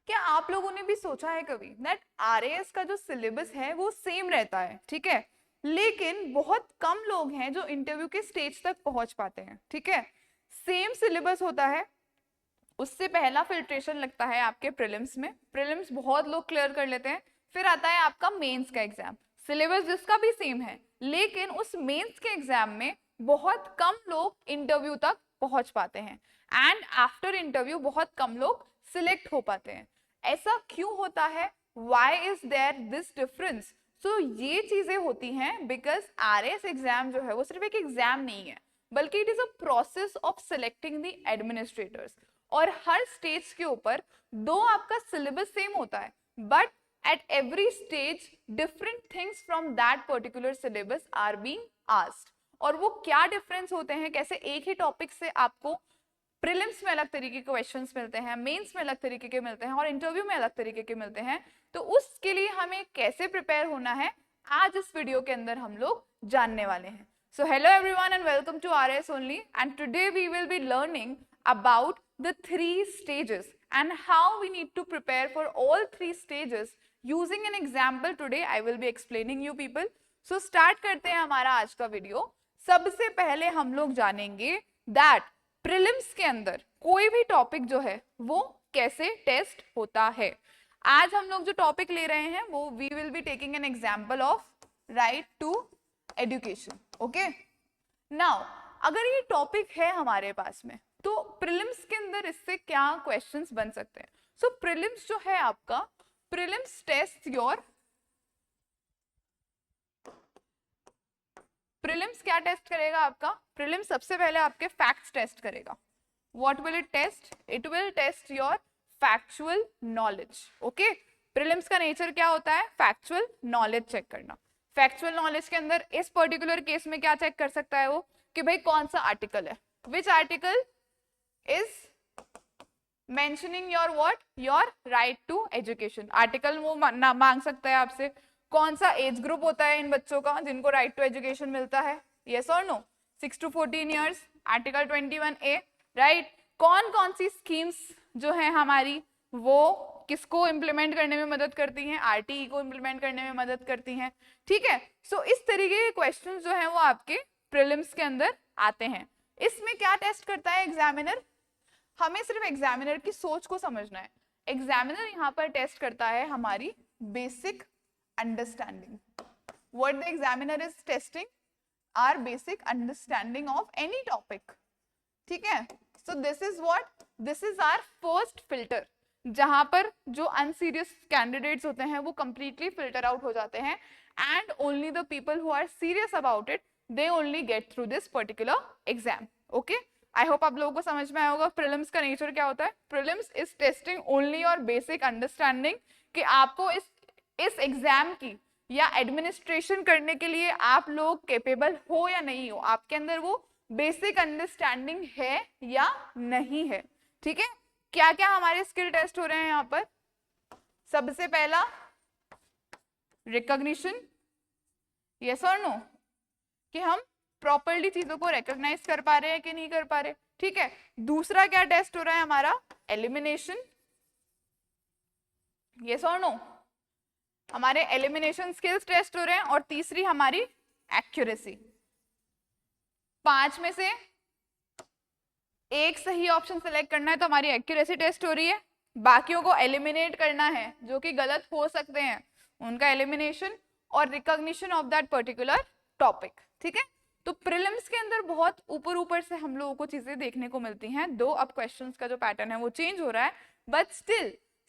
क्या आप लोगों ने भी सोचा है कभी दैट आरएएस का जो सिलेबस है वो सेम रहता है, ठीक है, लेकिन बहुत कम लोग हैं जो इंटरव्यू के स्टेज तक पहुंच पाते हैं, ठीक है। सेम सिलेबस होता है, उससे पहला फिल्ट्रेशन लगता है आपके प्रीलिम्स में, प्रीलिम्स बहुत लोग क्लियर कर लेते हैं, फिर आता है आपका मेंस का एग्जाम, सिलेबस जिसका भी सेम है, लेकिन उस मेंस के एग्जाम में बहुत कम लोग इंटरव्यू तक पहुंच पाते हैं एंड आफ्टर इंटरव्यू बहुत कम लोग सिलेक्ट हो पाते हैं। ऐसा क्यों होता है? Why is there this difference? So ये चीजें होती हैं बिकॉज आरएस एग्जाम जो है वो सिर्फ एक एग्जाम नहीं है, बल्कि it is a process of selecting the administrators. और हर स्टेज के ऊपर दो आपका सिलेबस सेम होता है, but at every stage different things from that particular syllabus are being asked। और वो क्या डिफरेंस होते हैं, कैसे एक ही टॉपिक से आपको प्रीलिम्स में अलग तरीके के क्वेश्चंस मिलते हैं, मेंस में अलग तरीके के मिलते हैं और इंटरव्यू में अलग तरीके के मिलते हैं, तो उसके लिए हमें कैसे प्रिपेयर होना है आज इस वीडियो के अंदर हम लोग जानने वाले हैं। So hello everyone and welcome to RS only, and today we will be learning about the 3 stages and how we need to prepare for all 3 stages using an example today I will be explaining you people। So start करते हैं हमारा आज का video. सबसे पहले हम लोग जानेंगे that प्रीलिम्स के अंदर कोई भी टॉपिक जो है वो कैसे टेस्ट होता है। आज हम लोग जो टॉपिक ले रहे हैं वो we will be taking an example of right to education. Okay, now अगर ये टॉपिक है हमारे पास में तो प्रीलिम्स के अंदर इससे क्या क्वेश्चंस बन सकते हैं। सो प्रीलिम्स जो है आपका, प्रीलिम्स टेस्ट योर, प्रीलिम्स क्या टेस्ट करेगा आपका? प्रीलिम्स सबसे पहले आपके फैक्ट्स टेस्ट करेगा। What will it test? It will test your factual knowledge. Okay, prelims का नेचर क्या होता है? फैक्चुअल नॉलेज चेक करना। फैक्चुअल नॉलेज के अंदर इस पर्टिकुलर केस में क्या चेक कर सकता है वो कि भाई कौन सा आर्टिकल है, which article is mentioning your what? Your right to education। Article वो मांग सकता है आपसे, कौन सा एज ग्रुप होता है इन बच्चों का जिनको राइट टू एजुकेशन मिलता है, yes or no? 6 to 14 years, article 21A, right. कौन कौन सी स्कीम्स जो है हमारी वो किसको इम्प्लीमेंट करने में मदद करती हैं? आरटीई को इम्प्लीमेंट करने में मदद करती हैं, ठीक है। सो इस तरीके के क्वेश्चंस जो है वो आपके प्रीलिम्स के अंदर आते हैं। इसमें क्या टेस्ट करता है एग्जामिनर? हमें सिर्फ एग्जामिनर की सोच को समझना है। एग्जामिनर यहाँ पर टेस्ट करता है हमारी basic understanding. What the examiner is testing? Our basic understanding of any topic, ठीक है। So this is what, this is our first filter, जहां पर जो अनसीरियस कैंडिडेट्स होते हैं वो कंप्लीटली फिल्टर आउट हो जाते हैं and only the people who are serious about it they only get through this particular exam. Okay, I hope आप लोगों को समझ में आया होगा प्रीलिम्स का नेचर क्या होता है। Prelims is testing only your basic understanding कि आपको इस एग्जाम की या एडमिनिस्ट्रेशन करने के लिए आप लोग कैपेबल हो या नहीं हो, आपके अंदर वो बेसिक अंडरस्टैंडिंग है या नहीं है, ठीक है। क्या क्या हमारे स्किल टेस्ट हो रहे हैं यहाँ पर? सबसे पहला रिकॉग्निशन, यस और नो, कि हम प्रॉपर्ली चीजों को रिकॉग्नाइज कर पा रहे हैं कि नहीं कर पा रहे, ठीक है। दूसरा क्या टेस्ट हो रहा है हमारा? एलिमिनेशन, यस और नो, हमारे एलिमिनेशन स्किल्स टेस्ट हो रहे हैं। और तीसरी हमारी एक्यूरेसी। 5 में से एक सही ऑप्शन सेलेक्ट करना है तो हमारी एक्यूरेसी टेस्ट हो रही है, बाकियों को एलिमिनेट करना है जो कि गलत हो सकते हैं, उनका एलिमिनेशन और recognition of that particular topic, ठीक है। तो प्रीलिम्स के अंदर बहुत ऊपर ऊपर से हम लोगों को चीजें देखने को मिलती हैं, दो अब क्वेश्चंस का जो पैटर्न है वो चेंज हो रहा है, बट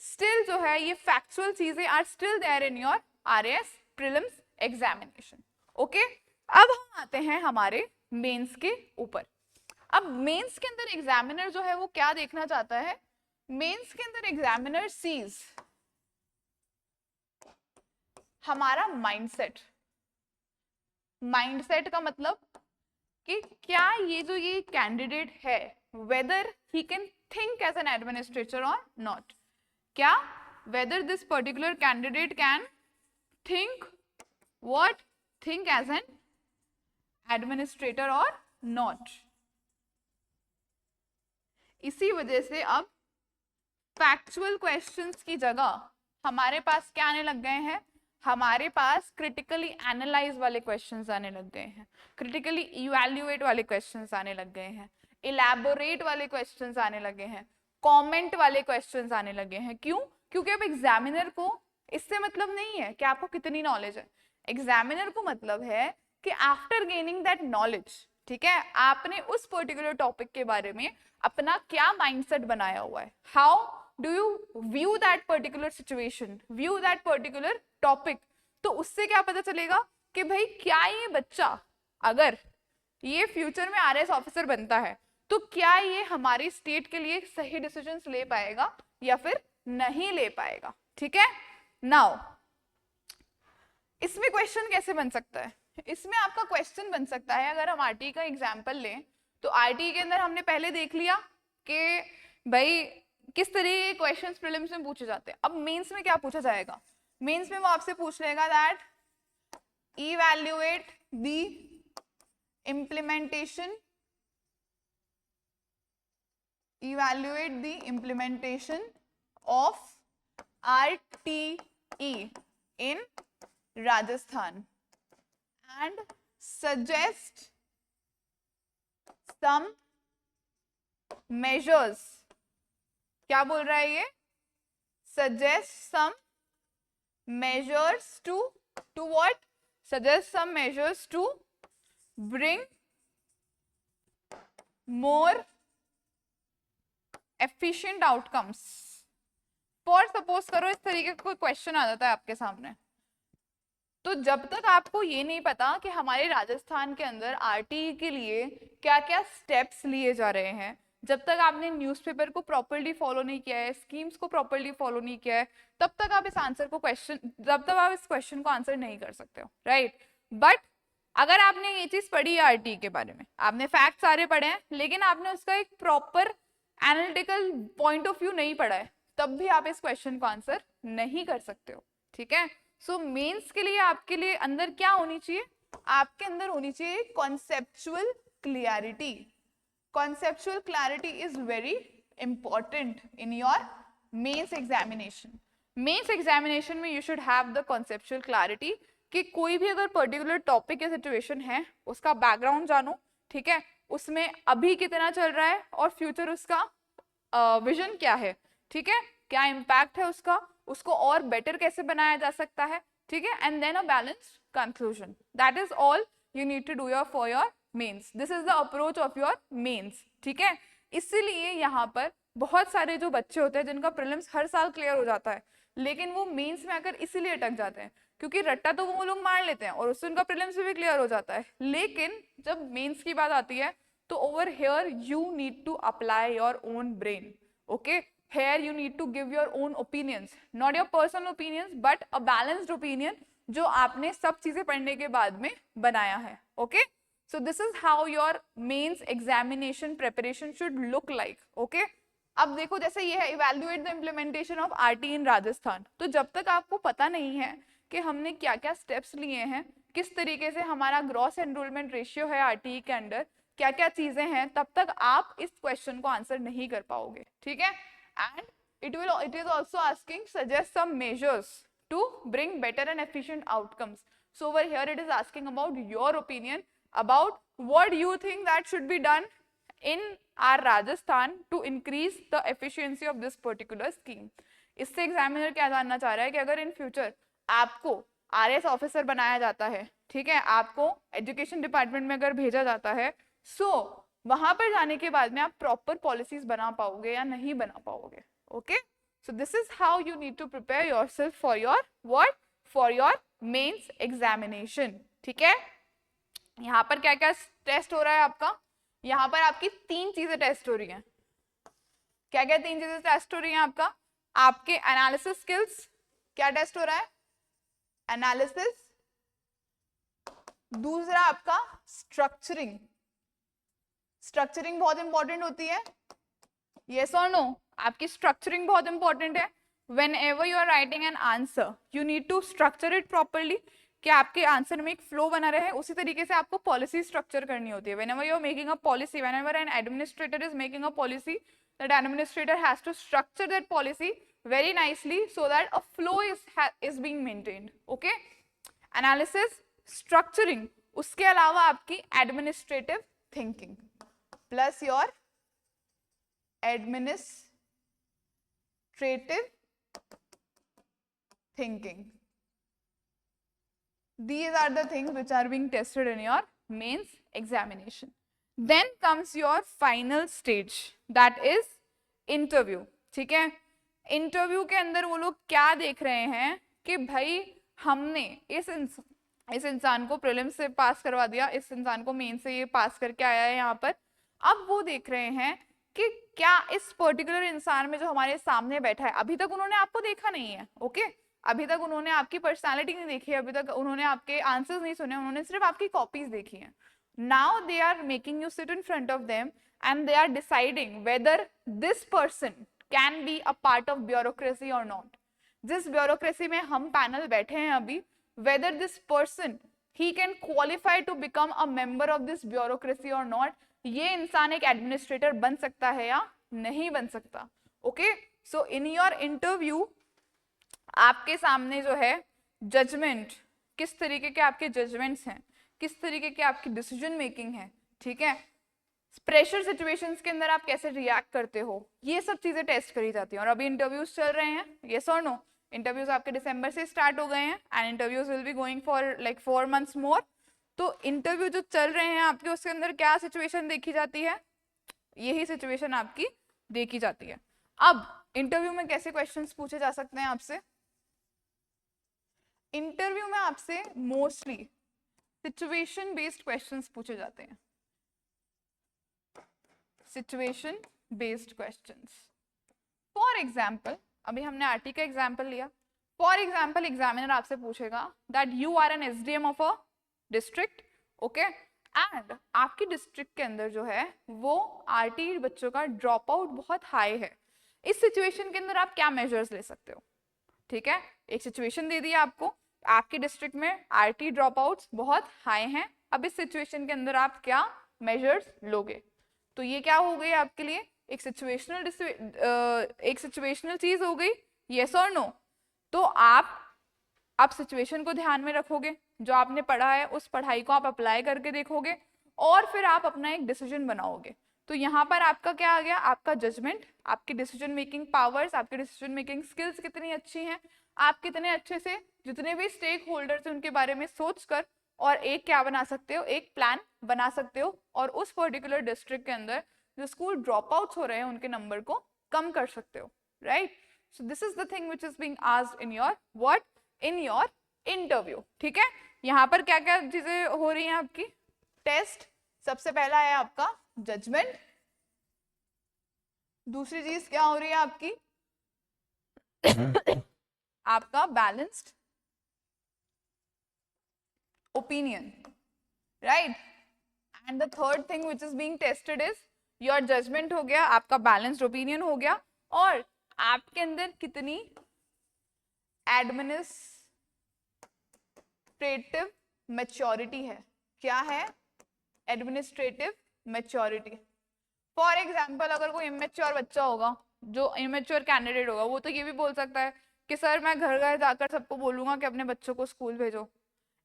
स्टिल जो है ये फैक्चुअल चीजें are still there in your RAS prelims examination. Okay, अब हम आते हैं हमारे मेंस के ऊपर। अब मेंस के अंदर एग्जामिनर जो है वो क्या देखना चाहता है? मेंस के अंदर एग्जामिनर सीज हमारा माइंडसेट। माइंडसेट का मतलब कि क्या ये जो ये कैंडिडेट है whether he can think as an administrator or not. क्या whether this particular candidate can think what? Think as an administrator or not. इसी वजह से अब फैक्चुअल क्वेश्चंस की जगह हमारे पास क्या आने लग गए हैं, हमारे पास क्रिटिकली एनालाइज वाले क्वेश्चंस आने लग गए हैं, क्रिटिकली इवैल्यूएट वाले क्वेश्चंस आने लग गए हैं, इलैबोरेट वाले क्वेश्चंस आने लगे हैं, कमेंट वाले क्वेश्चंस आने लगे हैं। क्यों? क्योंकि अब एग्जामिनर को इससे मतलब नहीं है कि आपको कितनी नॉलेज है, एग्जामिनर को मतलब है कि आफ्टर गेनिंग दैट नॉलेज, ठीक है, आपने उस पर्टिकुलर टॉपिक के बारे में अपना क्या माइंडसेट बनाया हुआ है, how do you view that particular situation, view that particular topic. तो उससे क्या पता चलेगा कि भाई क्या ये बच्चा अगर ये फ्यूचर में आरएस ऑफिसर बनता है तो क्या ये हमारी स्टेट के लिए सही डिसीजंस ले पाएगा या फिर नहीं ले पाएगा। ठीक है, नाउ इसमें क्वेश्चन कैसे बन सकता है, इसमें आपका क्वेश्चन बन सकता है, अगर हम आरटी का एग्जांपल लें तो आरटी के अंदर हमने पहले देख लिया कि भाई किस तरह के क्वेश्चंस प्रीलिम्स में पूछे जाते हैं। अब मेंस में क्या पूछा जाएगा, मेंस में वो आपसे पूछ लेगा that evaluate the implementation, evaluate the implementation of RTE in Rajasthan and suggest some measures. क्या बोल रहा है ये, suggest some measures to what, suggest some measures to bring more efficient outcomes. For suppose करो इस तरीके का कोई क्वेश्चन आ जाता है आपके सामने, तो जब तक आपको ये नहीं पता कि हमारे राजस्थान के अंदर आरटीई के लिए क्या क्या स्टेप्स लिए जा रहे हैं, जब तक आपने न्यूज़पेपर को प्रॉपर्ली फॉलो नहीं किया है, स्कीम्स को प्रॉपर्ली फॉलो नहीं किया है, तब तक आप इस आंसर को जब तक आप इस क्वेश्चन को आंसर नहीं कर सकते हो, राइट। बट अगर आपने ये चीज पढ़ी है आरटी के बारे में, आपने फैक्ट सारे पढ़े हैं, लेकिन आपने उसका एक proper analytical point of view नहीं पढ़ा है, तब भी आप इस क्वेश्चन को आंसर नहीं कर सकते हो। ठीक है, सो मेंस के लिए आपके लिए अंदर क्या होनी चाहिए, आपके अंदर होनी चाहिए conceptual clarity. Conceptual clarity is very important in your mains examination. Mains examination में you should have the conceptual clarity कि कोई भी अगर पर्टिकुलर टॉपिक या सिचुएशन है उसका बैकग्राउंड जानो, ठीक है, उसमें अभी कितना चल रहा है और फ्यूचर उसका विजन क्या है, ठीक है, क्या इम्पैक्ट है उसका, उसको और बेटर कैसे बनाया जा सकता है, ठीक है, and then a balanced conclusion. That is all you need to do for your mains. This is the approach of your mains. ठीक है, इसीलिए यहाँ पर बहुत सारे जो बच्चे होते हैं जिनका प्रीलिम्स हर साल क्लियर हो जाता है, लेकिन वो मेंस में आकर इसीलिए अटक जाते हैं क्योंकि रट्टा तो वो लोग मार लेते हैं और उससे उनका प्रीलिम्स भी क्लियर हो जाता है, लेकिन जब मेंस की बात आती है तो over here you need to apply your own brain. Okay, here you need to give your own opinions, not your personal opinions but a balanced opinion जो आपने सब चीजें पढ़ने के बाद में बनाया है। Okay, so this is how your mains examination preparation should look like. Okay, अब देखो जैसे ये है evaluate the implementation of RT in Rajasthan, तो जब तक आपको पता नहीं है कि हमने क्या क्या स्टेप्स लिए हैं, किस तरीके से हमारा ग्रॉस एनरोलमेंट रेशियो है आरटीई के अंदर, क्या क्या चीजें हैं, तब तक आप इस क्वेश्चन को आंसर नहीं कर पाओगे। ठीक है, and it is also asking suggest some measures to bring better and efficient outcomes. So over here it is asking about your opinion about what you think that should be done in our Rajasthan to increase the efficiency of this particular scheme. इससे examiner क्या जानना चाह रहा है कि अगर in future आपको RS officer बनाया जाता है, ठीक है, आपको एजुकेशन डिपार्टमेंट में अगर भेजा जाता है, सो वहां पर जाने के बाद में आप प्रॉपर पॉलिसीज बना पाओगे या नहीं बना पाओगे। Okay, so this is how you need to prepare yourself for your what, for your mains examination. ठीक है, यहाँ पर क्या क्या टेस्ट हो रहा है आपका, यहाँ पर आपकी 3 चीजें टेस्ट हो रही हैं। क्या क्या 3 चीजें टेस्ट हो रही हैं आपका, आपके एनालिसिस स्किल्स क्या टेस्ट हो रहा है, एनालिसिस, दूसरा आपका स्ट्रक्चरिंग। स्ट्रक्चरिंग बहुत इंपॉर्टेंट होती है, यस और नो, आपकी स्ट्रक्चरिंग बहुत इंपॉर्टेंट है। whenever you are writing an answer you need to structure it properly, कि आपके आंसर में एक फ्लो बना रहे, उसी तरीके से आपको पॉलिसी स्ट्रक्चर करनी होती है। whenever you are making a policy, whenever an administrator is making a policy, that administrator has to structure that policy very nicely so that a flow is being maintained. Okay, analysis, structuring, उसके अलावा आपकी administrative thinking plus your administrative thinking. These are the things which are being tested in your mains examination. Then comes your final stage, that is interview. ठीक है, interview के अंदर वो लोग क्या देख रहे हैं कि भाई हमने इस इंसान को प्रीलिम्स से पास करवा दिया, इस इंसान को मेन से ये पास करके आया है यहाँ पर। अब वो देख रहे हैं कि क्या इस पर्टिकुलर इंसान में जो हमारे सामने बैठा है, अभी तक उन्होंने आपको देखा नहीं है, ओके, अभी तक उन्होंने आपकी पर्सनालिटी नहीं देखी है, अभी तक उन्होंने आपके आंसर्स नहीं सुने, उन्होंने सिर्फ आपकी कॉपीज देखी हैं। Now they are making you sit in front of them and they are deciding whether this person can be a part of bureaucracy or not. जिस ब्यूरोक्रेसी में हम पैनल बैठे हैं अभी, whether this person he can qualify to become a member of this bureaucracy or not, ये इंसान एक administrator बन सकता है या नहीं बन सकता। Okay, so in your interview आपके सामने जो है जजमेंट, किस तरीके के आपके जजमेंट्स हैं, किस तरीके के आपकी डिसीजन मेकिंग है, ठीक है, प्रेशर सिचुएशंस के अंदर आप कैसे रिएक्ट करते हो, ये सब चीजें टेस्ट करी जाती हैं। और अभी इंटरव्यूज चल रहे हैं, यस और नो, इंटरव्यूज आपके दिसंबर से स्टार्ट हो गए हैं and interviews will be going for like 4 months मोर। तो इंटरव्यू जो चल रहे हैं आपके, उसके अंदर क्या सिचुएशन देखी जाती है, यही सिचुएशन आपकी देखी जाती है। अब इंटरव्यू में कैसे क्वेश्चंस पूछे जा सकते हैं आपसे, इंटरव्यू में आपसे मोस्टली सिचुएशन बेस्ड क्वेश्चंस पूछे जाते हैं, situation based questions. For example, अभी हमने आरटी का एग्जाम्पल लिया, फॉर एग्जाम्पल एग्जामिनर आपसे पूछेगा that you are an SDM of a district, okay, and आपकी डिस्ट्रिक्ट के अंदर जो है वो आरटी बच्चों का ड्रॉप आउट बहुत हाई है। इस सिचुएशन के अंदर आप क्या मेजर्स ले सकते हो, ठीक है, एक सिचुएशन दे दी आपको, आपके डिस्ट्रिक्ट में आरटी ड्रॉप आउट्स बहुत हाई हैं, अब इस सिचुएशन के अंदर आप क्या मेजर्स लोगे। तो ये क्या हो गई आपके लिए, एक सिचुएशनल चीज हो गई, यस और नो। तो आप सिचुएशन को ध्यान में रखोगे, जो आपने पढ़ा है उस पढ़ाई को आप अप्लाई करके देखोगे और फिर आप अपना एक डिसीजन बनाओगे। तो यहाँ पर आपका क्या आ गया, आपका जजमेंट, आपकी डिसीजन मेकिंग पावर्स, आपकी डिसीजन मेकिंग स्किल्स कितनी अच्छी हैं, आप कितने अच्छे से जितने भी स्टेक होल्डर्स हैं उनके बारे में सोचकर और एक क्या बना सकते हो, एक प्लान बना सकते हो और उस पर्टिकुलर डिस्ट्रिक्ट के अंदर जो स्कूल ड्रॉप आउट्स हो रहे हैं उनके नंबर को कम कर सकते हो, right. So this is the thing which is being asked in your what, in your interview, ठीक है। यहाँ पर क्या क्या चीजें हो रही हैं आपकी, टेस्ट, सबसे पहला है आपका जजमेंट, दूसरी चीज क्या हो रही है आपकी आपका balanced opinion, right, and the third thing which is being tested is your judgement हो गया, आपका बैलेंस्ड ओपिनियन हो गया, और आपके अंदर कितनी एडमिनिस्ट्रेटिव मैच्योरिटी है, क्या है, एडमिनिस्ट्रेटिव मैच्योरिटी। फॉर एग्जाम्पल, अगर कोई इमेच्योर बच्चा होगा, जो इमेच्योर कैंडिडेट होगा, वो तो ये भी बोल सकता है कि सर मैं घर घर जाकर सबको बोलूंगा कि अपने बच्चों को स्कूल भेजो।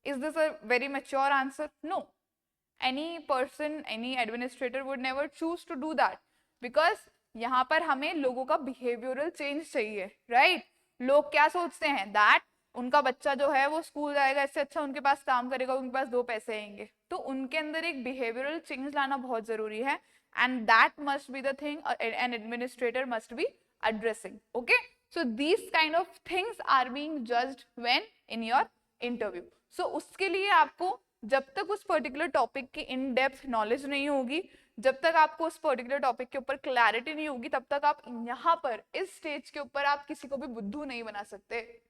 Is this a very mature answer? No, any person, any administrator would never choose to do that, because यहाँ पर हमें लोगों का behavioral change चाहिए, right? लोग क्या सोचते हैं, that उनका बच्चा जो है वो स्कूल जाएगा, इससे अच्छा उनके पास काम करेगा, उनके पास 2 पैसे आएंगे। तो उनके अंदर एक behavioral change लाना बहुत जरूरी है, and that must be the thing an administrator must be addressing, okay? So these kind of things are being judged when in your interview. So उसके लिए आपको जब तक उस पर्टिकुलर टॉपिक की इन डेप्थ नॉलेज नहीं होगी, जब तक आपको उस पर्टिकुलर टॉपिक के ऊपर क्लैरिटी नहीं होगी, तब तक आप यहाँ पर इस स्टेज के ऊपर आप किसी को भी बुद्धू नहीं बना सकते।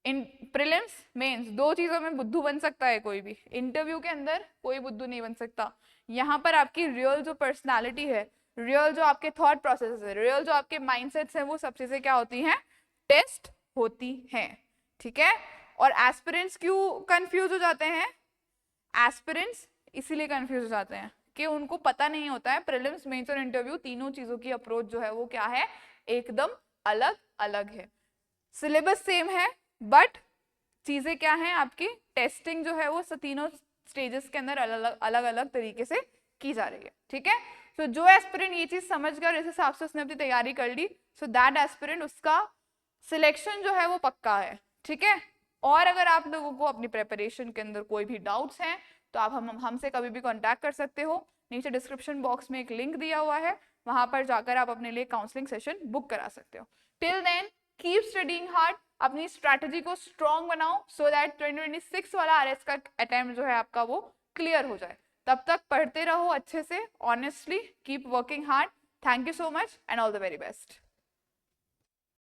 इन प्रीलिम्स मेंस 2 चीजों में बुद्धू बन सकता है कोई भी, इंटरव्यू के अंदर कोई बुद्धू नहीं बन सकता। यहाँ पर आपकी रियल जो पर्सनैलिटी है, रियल जो आपके थॉट प्रोसेस है, रियल जो आपके माइंडसेट्स हैं, वो सब चीजें क्या होती हैं, टेस्ट होती हैं, ठीक है। और एस्पिरेंट्स क्यों कंफ्यूज हो जाते हैं, एस्पिरेंट्स इसीलिए कंफ्यूज हो जाते हैं कि उनको पता नहीं होता है प्रीलिम्स, मेंस और इंटरव्यू तीनों चीजों की अप्रोच जो है वो क्या है, एकदम अलग अलग है। सिलेबस सेम है बट चीजें क्या हैं आपकी, टेस्टिंग जो है वो तीनों स्टेजेस के अंदर अलग अलग तरीके से की जा रही है, ठीक है। तो जो एस्पिरेंट ये चीज समझ गया, इस हिसाब से उसने अपनी तैयारी कर ली, सो दैट एस्पिरेंट उसका सिलेक्शन जो है वो पक्का है, ठीक है। और अगर आप लोगों को अपनी प्रेपरेशन के अंदर कोई भी डाउट्स हैं तो आप हमसे कभी भी कांटेक्ट कर सकते हो। नीचे डिस्क्रिप्शन बॉक्स में एक लिंक दिया हुआ है, वहां पर जाकर आप अपने लिए काउंसलिंग सेशन बुक करा सकते हो। Till then keep studying hard, अपनी स्ट्रैटेजी को स्ट्रॉन्ग बनाओ सो दैट 2026 वाला आरएस का अटेम्प्ट जो है आपका वो क्लियर हो जाए। तब तक पढ़ते रहो अच्छे से, honestly keep working hard. Thank you so much and all the very best.